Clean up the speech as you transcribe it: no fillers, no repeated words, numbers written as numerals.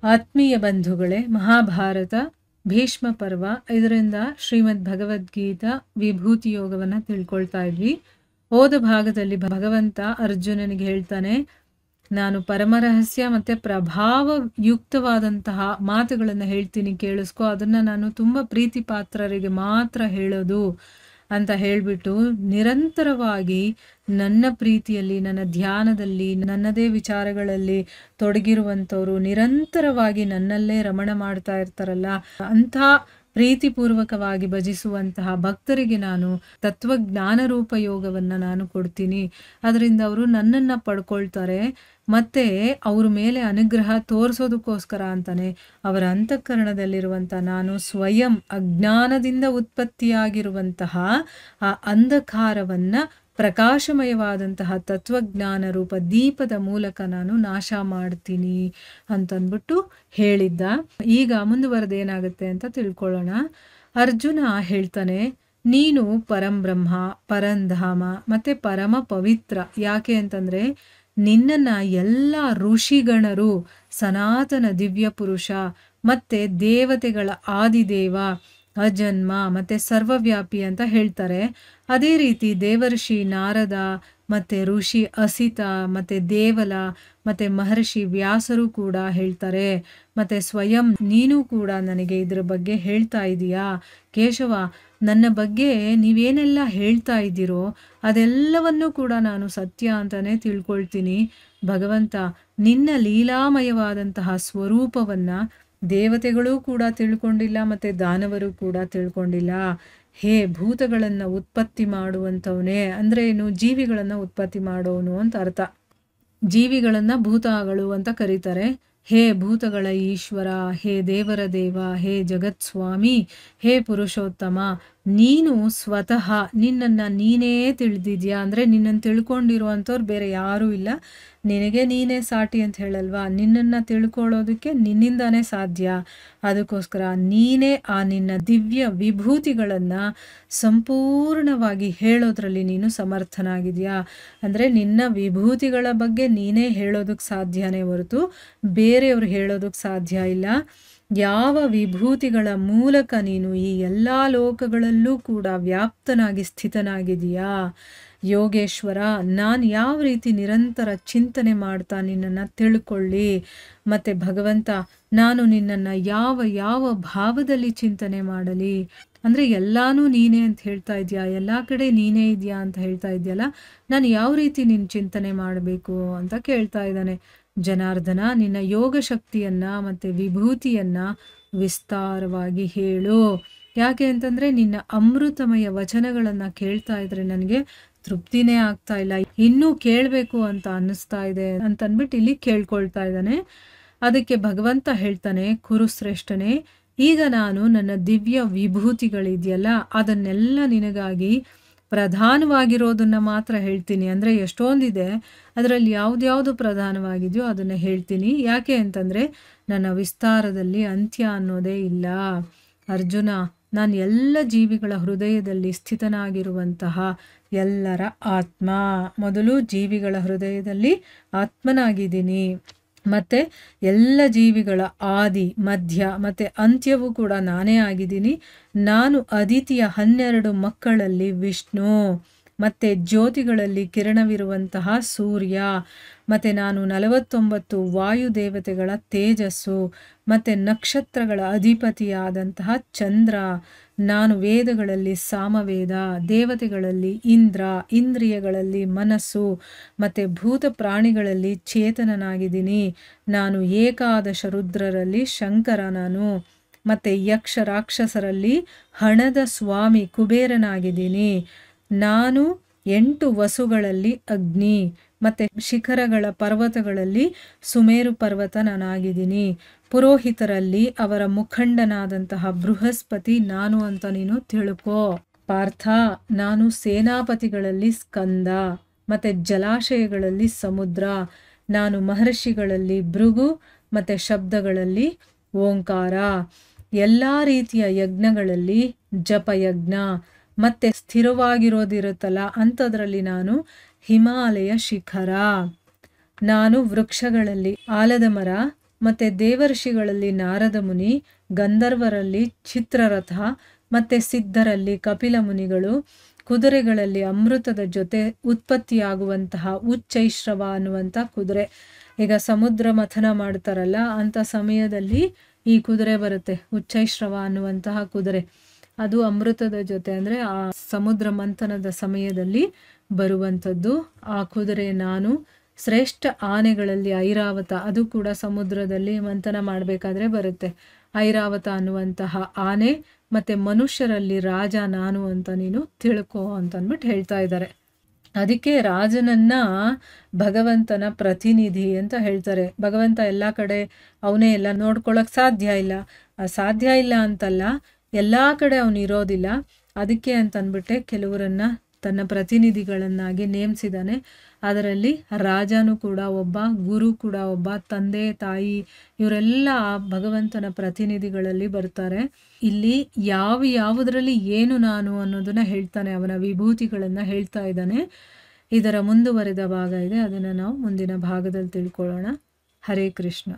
ಆತ್ಮೀಯ ಬಂಧುಗಳೇ, ಮಹಾಭಾರತ ಭೀಷ್ಮ ಪರ್ವ 5ರಿಂದ ಶ್ರೀಮದ್ ಭಗವದ್ಗೀತಾ ವಿಭೂತಿ ಯೋಗವನ್ನು ತಿಳ್ಕೊಳ್ತಾ ಇದ್ವಿ. ಹೋದ ಭಾಗದಲ್ಲಿ ಭಗವಂತ ಅರ್ಜುನನಿಗೆ ಹೇಳ್ತಾನೆ, ನಾನು ಪರಮರಹಸ್ಯ ಮತ್ತೆ ಪ್ರಭಾವಯುಕ್ತವಾದಂತಹ ಮಾತುಗಳನ್ನು ಹೇಳ್ತೀನಿ, ಕೇಳಿಸ್ಕೊ. ಅದನ್ನ ನಾನು ತುಂಬ ಪ್ರೀತಿ ಪಾತ್ರರಿಗೆ ಮಾತ್ರ ಹೇಳೋದು ಅಂತ ಹೇಳಿಬಿಟ್ಟು ನಿರಂತರವಾಗಿ ನನ್ನ ಪ್ರೀತಿಯಲ್ಲಿ, ನನ್ನ ಧ್ಯಾನದಲ್ಲಿ, ನನ್ನದೇ ವಿಚಾರಗಳಲ್ಲಿ ತೊಡಗಿರುವಂಥವ್ರು, ನಿರಂತರವಾಗಿ ನನ್ನಲ್ಲೇ ರಮಣ ಮಾಡ್ತಾ ಇರ್ತಾರಲ್ಲ, ಅಂಥ ಪ್ರೀತಿಪೂರ್ವಕವಾಗಿ ಭಜಿಸುವಂತಹ ಭಕ್ತರಿಗೆ ನಾನು ತತ್ವಜ್ಞಾನ ರೂಪ ಯೋಗವನ್ನು ನಾನು ಕೊಡ್ತೀನಿ. ಅದರಿಂದ ಅವರು ನನ್ನನ್ನು ಪಡ್ಕೊಳ್ತಾರೆ. ಮತ್ತೆ ಅವ್ರ ಮೇಲೆ ಅನುಗ್ರಹ ತೋರಿಸೋದಕ್ಕೋಸ್ಕರ ಅಂತಾನೆ ಅವರ ಅಂತಃಕರಣದಲ್ಲಿರುವಂಥ ನಾನು ಸ್ವಯಂ ಅಜ್ಞಾನದಿಂದ ಉತ್ಪತ್ತಿಯಾಗಿರುವಂತಹ ಆ ಅಂಧಕಾರವನ್ನು ಪ್ರಕಾಶಮಯವಾದಂತಹ ತತ್ವಜ್ಞಾನ ರೂಪ ದೀಪದ ಮೂಲಕ ನಾನು ನಾಶ ಮಾಡ್ತೀನಿ ಅಂತಂದ್ಬಿಟ್ಟು ಹೇಳಿದ್ದ. ಈಗ ಮುಂದುವರೆದೇನಾಗುತ್ತೆ ಅಂತ ತಿಳ್ಕೊಳ್ಳೋಣ. ಅರ್ಜುನ ಹೇಳ್ತಾನೆ, ನೀನು ಪರಂಬ್ರಹ್ಮ, ಪರಂಧಾಮ ಮತ್ತೆ ಪರಮ ಪವಿತ್ರ. ಯಾಕೆ ಅಂತಂದ್ರೆ ನಿನ್ನನ್ನ ಎಲ್ಲ ಋಷಿಗಣರು ಸನಾತನ ದಿವ್ಯ ಪುರುಷ ಮತ್ತೆ ದೇವತೆಗಳ ಆದಿದೇವ, ಅಜನ್ಮ ಮತ್ತೆ ಸರ್ವವ್ಯಾಪಿ ಅಂತ ಹೇಳ್ತಾರೆ. ಅದೇ ರೀತಿ ದೇವರ್ಷಿ ನಾರದ ಮತ್ತೆ ಋಷಿ ಅಸಿತ ಮತ್ತೆ ದೇವಲ ಮತ್ತೆ ಮಹರ್ಷಿ ವ್ಯಾಸರು ಕೂಡ ಹೇಳ್ತಾರೆ. ಮತ್ತೆ ಸ್ವಯಂ ನೀನು ಕೂಡ ನನಗೆ ಇದ್ರ ಬಗ್ಗೆ ಹೇಳ್ತಾ ಇದೀಯಾ ಕೇಶವ, ನನ್ನ ಬಗ್ಗೆ ನೀವೇನೆಲ್ಲ ಹೇಳ್ತಾ ಇದ್ದೀರೋ ಅದೆಲ್ಲವನ್ನೂ ಕೂಡ ನಾನು ಸತ್ಯ ಅಂತಾನೆ ತಿಳ್ಕೊಳ್ತೀನಿ. ಭಗವಂತ, ನಿನ್ನ ಲೀಲಾಮಯವಾದಂತಹ ಸ್ವರೂಪವನ್ನ ದೇವತೆಗಳೂ ಕೂಡ ತಿಳ್ಕೊಂಡಿಲ್ಲ ಮತ್ತೆ ದಾನವರು ಕೂಡ ತಿಳ್ಕೊಂಡಿಲ್ಲ. ಹೇ ಭೂತಗಳನ್ನು ಉತ್ಪತ್ತಿ ಮಾಡುವಂಥವನೇ, ಅಂದ್ರೆ ಏನು, ಜೀವಿಗಳನ್ನು ಉತ್ಪತ್ತಿ ಮಾಡೋನು ಅಂತ ಅರ್ಥ. ಜೀವಿಗಳನ್ನ ಭೂತಗಳು ಅಂತ ಕರೀತಾರೆ. ಹೇ ಭೂತಗಳ ಈಶ್ವರ, ಹೇ ದೇವರ ದೇವ, ಹೇ ಜಗತ್ ಸ್ವಾಮಿ, ಹೇ ಪುರುಷೋತ್ತಮ, ನೀನು ಸ್ವತಃ ನಿನ್ನನ್ನು ನೀನೇ ತಿಳಿದಿದ್ಯಾ. ಅಂದರೆ ನಿನ್ನನ್ನು ತಿಳ್ಕೊಂಡಿರುವಂಥವ್ರು ಬೇರೆ ಯಾರೂ ಇಲ್ಲ, ನಿನಗೆ ನೀನೇ ಸಾಟಿ ಅಂತ ಹೇಳಲ್ವಾ. ನಿನ್ನನ್ನು ತಿಳ್ಕೊಳ್ಳೋದಕ್ಕೆ ನಿನ್ನಿಂದಾನೇ ಸಾಧ್ಯ. ಅದಕ್ಕೋಸ್ಕರ ನೀನೇ ಆ ನಿನ್ನ ದಿವ್ಯ ವಿಭೂತಿಗಳನ್ನು ಸಂಪೂರ್ಣವಾಗಿ ಹೇಳೋದ್ರಲ್ಲಿ ನೀನು ಸಮರ್ಥನಾಗಿದೆಯಾ. ಅಂದರೆ ನಿನ್ನ ವಿಭೂತಿಗಳ ಬಗ್ಗೆ ನೀನೇ ಹೇಳೋದಕ್ಕೆ ಸಾಧ್ಯನೇ ಹೊರತು ಬೇರೆಯವ್ರು ಹೇಳೋದಕ್ಕೆ ಸಾಧ್ಯ ಇಲ್ಲ. ಯಾವ ವಿಭೂತಿಗಳ ಮೂಲಕ ನೀನು ಈ ಎಲ್ಲ ಲೋಕಗಳಲ್ಲೂ ಕೂಡ ವ್ಯಾಪ್ತನಾಗಿ ಸ್ಥಿತನಾಗಿದೆಯಾ. ಯೋಗೇಶ್ವರ, ನಾನು ಯಾವ ರೀತಿ ನಿರಂತರ ಚಿಂತನೆ ಮಾಡ್ತಾ ನಿನ್ನನ್ನು ತಿಳ್ಕೊಳ್ಳಿ. ಮತ್ತು ಭಗವಂತ, ನಾನು ನಿನ್ನನ್ನು ಯಾವ ಯಾವ ಭಾವದಲ್ಲಿ ಚಿಂತನೆ ಮಾಡಲಿ. ಅಂದರೆ ಎಲ್ಲಾನು ನೀನೇ ಅಂತ ಹೇಳ್ತಾ ಇದೆಯಾ, ಎಲ್ಲ ಕಡೆ ನೀನೇ ಇದೆಯಾ ಅಂತ ಹೇಳ್ತಾ ಇದೆಯಲ್ಲ, ನಾನು ಯಾವ ರೀತಿ ನಿನ್ನ ಚಿಂತನೆ ಮಾಡಬೇಕು ಅಂತ ಕೇಳ್ತಾ ಇದ್ದಾನೆ. ಜನಾರ್ದನ, ನಿನ್ನ ಯೋಗ ಶಕ್ತಿಯನ್ನು ಮತ್ತು ವಿಭೂತಿಯನ್ನು ವಿಸ್ತಾರವಾಗಿ ಹೇಳು. ಯಾಕೆ ಅಂತಂದರೆ ನಿನ್ನ ಅಮೃತಮಯ ವಚನಗಳನ್ನು ಕೇಳ್ತಾ ಇದ್ರೆ ನನಗೆ ತೃಪ್ತಿನೇ ಆಗ್ತಾ ಇಲ್ಲ, ಇನ್ನೂ ಕೇಳಬೇಕು ಅಂತ ಅನ್ನಿಸ್ತಾ ಇದೆ ಅಂತಂದ್ಬಿಟ್ಟು ಇಲ್ಲಿ ಕೇಳ್ಕೊಳ್ತಾ ಇದ್ದಾನೆ. ಅದಕ್ಕೆ ಭಗವಂತ ಹೇಳ್ತಾನೆ, ಕುರುಶ್ರೇಷ್ಠನೇ, ಈಗ ನಾನು ನನ್ನ ದಿವ್ಯ ವಿಭೂತಿಗಳಿದೆಯಲ್ಲ ಅದನ್ನೆಲ್ಲ ನಿನಗಾಗಿ ಪ್ರಧಾನವಾಗಿರೋದನ್ನು ಮಾತ್ರ ಹೇಳ್ತೀನಿ. ಅಂದರೆ ಎಷ್ಟೊಂದಿದೆ, ಅದರಲ್ಲಿ ಯಾವ್ದ್ಯಾವುದು ಪ್ರಧಾನವಾಗಿದೆಯೋ ಅದನ್ನು ಹೇಳ್ತೀನಿ. ಯಾಕೆ ಅಂತಂದರೆ ನನ್ನ ವಿಸ್ತಾರದಲ್ಲಿ ಅಂತ್ಯ ಅನ್ನೋದೇ ಇಲ್ಲ. ಅರ್ಜುನ, ನಾನು ಎಲ್ಲ ಜೀವಿಗಳ ಹೃದಯದಲ್ಲಿ ಸ್ಥಿತನಾಗಿರುವಂತಹ ಎಲ್ಲರ ಆತ್ಮ. ಮೊದಲು ಜೀವಿಗಳ ಹೃದಯದಲ್ಲಿ ಆತ್ಮನಾಗಿದ್ದೀನಿ, ಮತ್ತು ಎಲ್ಲ ಜೀವಿಗಳ ಆದಿ, ಮಧ್ಯ ಮತ್ತು ಅಂತ್ಯವೂ ಕೂಡ ನಾನೇ ಆಗಿದ್ದೀನಿ. ನಾನು ಅದಿತಿಯ 12 ಮಕ್ಕಳಲ್ಲಿ ವಿಷ್ಣು, ಮತ್ತು ಜ್ಯೋತಿಗಳಲ್ಲಿ ಕಿರಣವಿರುವಂತಹ ಸೂರ್ಯ, ಮತ್ತು ನಾನು 49 ವಾಯುದೇವತೆಗಳ ತೇಜಸ್ಸು, ಮತ್ತು ನಕ್ಷತ್ರಗಳ ಅಧಿಪತಿಯಾದಂತಹ ಚಂದ್ರ. ನಾನು ವೇದಗಳಲ್ಲಿ ಸಾಮವೇದ, ದೇವತೆಗಳಲ್ಲಿ ಇಂದ್ರ, ಇಂದ್ರಿಯಗಳಲ್ಲಿ ಮನಸ್ಸು, ಮತ್ತು ಭೂತ ಪ್ರಾಣಿಗಳಲ್ಲಿ ಚೇತನನಾಗಿದ್ದೀನಿ. ನಾನು ಏಕಾದಶ ರುದ್ರರಲ್ಲಿ ಶಂಕರ ನಾನು, ಮತ್ತು ಯಕ್ಷ ರಾಕ್ಷಸರಲ್ಲಿ ಹಣದ ಸ್ವಾಮಿ ಕುಬೇರನಾಗಿದ್ದೀನಿ. ನಾನು 8 ವಸುಗಳಲ್ಲಿ ಅಗ್ನಿ, ಮತ್ತು ಶಿಖರಗಳ ಪರ್ವತಗಳಲ್ಲಿ ಸುಮೇರು ಪರ್ವತ ನಾನಾಗಿದ್ದೀನಿ. ಪುರೋಹಿತರಲ್ಲಿ ಅವರ ಮುಖಂಡನಾದಂತಹ ಬೃಹಸ್ಪತಿ ನಾನು ಅಂತ ನೀನು ತಿಳ್ಕೋ. ಪಾರ್ಥ, ನಾನು ಸೇನಾಪತಿಗಳಲ್ಲಿ ಸ್ಕಂದ, ಮತ್ತು ಜಲಾಶಯಗಳಲ್ಲಿ ಸಮುದ್ರ. ನಾನು ಮಹರ್ಷಿಗಳಲ್ಲಿ ಭೃಗು, ಮತ್ತು ಶಬ್ದಗಳಲ್ಲಿ ಓಂಕಾರ. ಎಲ್ಲ ರೀತಿಯ ಯಜ್ಞಗಳಲ್ಲಿ ಜಪಯಜ್ಞ, ಮತ್ತು ಸ್ಥಿರವಾಗಿರೋದಿರುತ್ತಲ್ಲ ಅಂಥದ್ರಲ್ಲಿ ನಾನು ಹಿಮಾಲಯ ಶಿಖರ. ನಾನು ವೃಕ್ಷಗಳಲ್ಲಿ ಆಲದ ಮರ, ಮತ್ತು ದೇವರ್ಷಿಗಳಲ್ಲಿ ನಾರದ ಮುನಿ, ಗಂಧರ್ವರಲ್ಲಿ ಚಿತ್ರರಥ, ಮತ್ತು ಸಿದ್ಧರಲ್ಲಿ ಕಪಿಲ ಮುನಿಗಳು, ಕುದುರೆಗಳಲ್ಲಿ ಅಮೃತದ ಜೊತೆ ಉತ್ಪತ್ತಿಯಾಗುವಂತಹ ಉಚ್ಚೈಶ್ರವ ಅನ್ನುವಂಥ ಕುದುರೆ. ಈಗ ಸಮುದ್ರ ಮಥನ ಮಾಡ್ತಾರಲ್ಲ ಅಂಥ ಸಮಯದಲ್ಲಿ ಈ ಕುದುರೆ ಬರುತ್ತೆ, ಉಚ್ಚೈಶ್ರವ ಅನ್ನುವಂತಹ ಕುದುರೆ. ಅದು ಅಮೃತದ ಜೊತೆ ಅಂದರೆ ಆ ಸಮುದ್ರ ಮಂಥನದ ಸಮಯದಲ್ಲಿ ಬರುವಂಥದ್ದು ಆ ಕುದುರೆ. ನಾನು ಶ್ರೇಷ್ಠ ಆನೆಗಳಲ್ಲಿ ಐರಾವತ, ಅದು ಕೂಡ ಸಮುದ್ರದಲ್ಲಿ ಮಂಥನ ಮಾಡಬೇಕಾದ್ರೆ ಬರುತ್ತೆ. ಐರಾವತ ಅನ್ನುವಂತಹ ಆನೆ, ಮತ್ತು ಮನುಷ್ಯರಲ್ಲಿ ರಾಜ ನಾನು ಅಂತ ನೀನು ತಿಳ್ಕೊ ಅಂತಂದ್ಬಿಟ್ಟು ಹೇಳ್ತಾ ಇದ್ದಾರೆ. ಅದಕ್ಕೆ ರಾಜನನ್ನ ಭಗವಂತನ ಪ್ರತಿನಿಧಿ ಅಂತ ಹೇಳ್ತಾರೆ. ಭಗವಂತ ಎಲ್ಲ ಕಡೆ ಅವನೇ ಎಲ್ಲ ನೋಡ್ಕೊಳ್ಳೋಕೆ ಸಾಧ್ಯ ಇಲ್ಲ ಅಂತಲ್ಲ, ಎಲ್ಲ ಕಡೆ ಅವನು ಇರೋದಿಲ್ಲ. ಅದಕ್ಕೆ ಅಂತಂದ್ಬಿಟ್ಟೆ ಕೆಲವರನ್ನ ತನ್ನ ಪ್ರತಿನಿಧಿಗಳನ್ನಾಗಿ ನೇಮಿಸಿದ್ದಾನೆ. ಅದರಲ್ಲಿ ರಾಜನೂ ಕೂಡ ಒಬ್ಬ, ಗುರು ಕೂಡ ಒಬ್ಬ, ತಂದೆ ತಾಯಿ ಇವರೆಲ್ಲ ಭಗವಂತನ ಪ್ರತಿನಿಧಿಗಳಲ್ಲಿ ಬರ್ತಾರೆ. ಇಲ್ಲಿ ಯಾವುದರಲ್ಲಿ ಏನು ನಾನು ಅನ್ನೋದನ್ನ ಹೇಳ್ತಾನೆ, ಅವನ ವಿಭೂತಿಗಳನ್ನು ಹೇಳ್ತಾ ಇದ್ದಾನೆ. ಇದರ ಮುಂದುವರೆದ ಭಾಗ ಇದೆ, ಅದನ್ನು ನಾವು ಮುಂದಿನ ಭಾಗದಲ್ಲಿ ತಿಳ್ಕೊಳ್ಳೋಣ. ಹರೇ ಕೃಷ್ಣ.